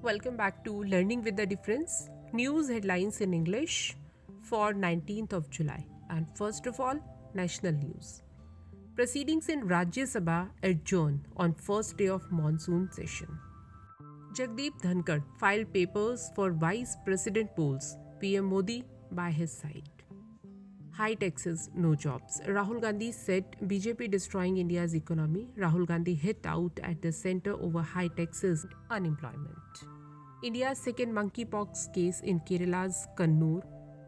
welcome back to Learning with the Difference. News headlines in English for 19th of July. And first of all, national news. Proceedings in Rajya Sabha adjourn on first day of monsoon session. Jagdeep Dhankar filed papers for Vice President polls, PM Modi by his side. High taxes, no jobs. Rahul Gandhi said BJP destroying India's economy. Rahul Gandhi hit out at the center over high taxes, unemployment. India's second monkeypox case in Kerala's Kannur.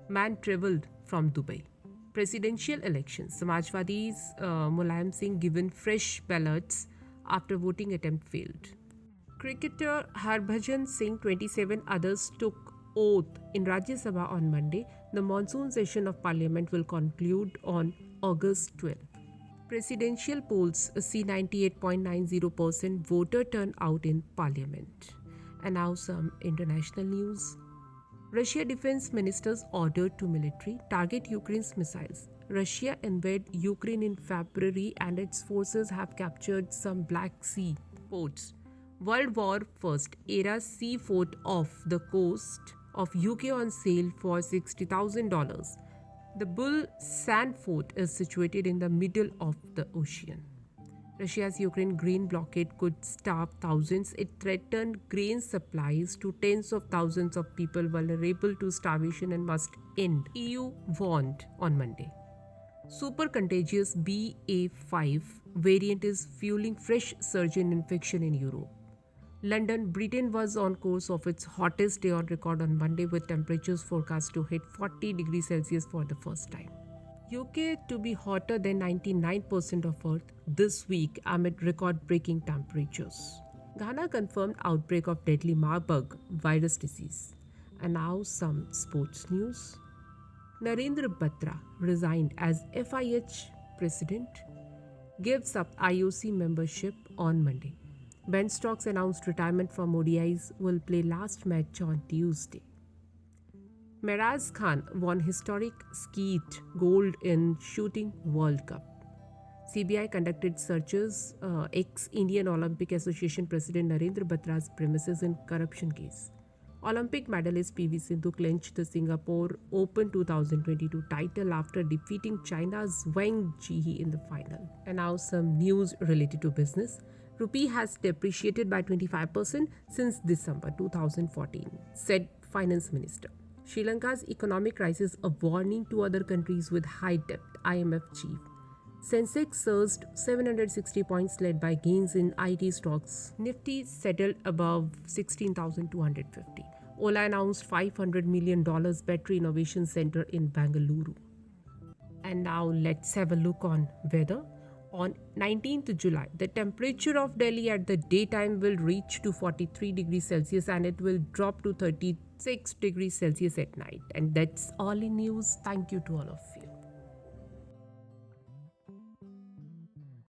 Man travelled from Dubai. Presidential elections. Samajwadi's Mulayam Singh given fresh ballots after voting attempt failed. Cricketer Harbhajan Singh, 27 others took oath in Rajya Sabha on Monday. The monsoon session of Parliament will conclude on August 12. Presidential polls see 98.90% voter turnout in Parliament. And now some international news. Russia defense ministers ordered to military target Ukraine's missiles. Russia invaded Ukraine in February and its forces have captured some Black Sea ports. World War First era sea fort off the coast of UK on sale for $60,000. The Bull Sand Fort is situated in the middle of the ocean. Russia's Ukraine grain blockade could starve thousands. It threatened grain supplies to tens of thousands of people vulnerable to starvation and must end, EU warned on Monday. Super contagious BA5 variant is fueling fresh surge in infection in Europe. London, Britain was on course of its hottest day on record on Monday with temperatures forecast to hit 40 degrees Celsius for the first time. UK to be hotter than 99% of Earth this week amid record-breaking temperatures. Ghana confirmed outbreak of deadly Marburg virus disease. And now some sports news. Narendra Batra resigned as FIH president, gives up IOC membership on Monday. Ben Stokes announced retirement from ODIs, will play last match on Tuesday. Mairaj Khan won historic Skeet gold in shooting World Cup. CBI conducted searches ex-Indian Olympic Association President Narendra Batra's premises in corruption case. Olympic medalist PV Sindhu clinched the Singapore Open 2022 title after defeating China's Wang Jihe in the final. And now some news related to business. Rupee has depreciated by 25% since December 2014, said Finance Minister. Sri Lanka's economic crisis a warning to other countries with high debt, IMF chief. Sensex surged 760 points led by gains in IT stocks. Nifty settled above 16,250. Ola announced $500 million battery innovation center in Bengaluru. And now let's have a look on weather. On 19th July, the temperature of Delhi at the daytime will reach to 43 degrees Celsius and it will drop to 36 degrees Celsius at night. And that's all in news. Thank you to all of you.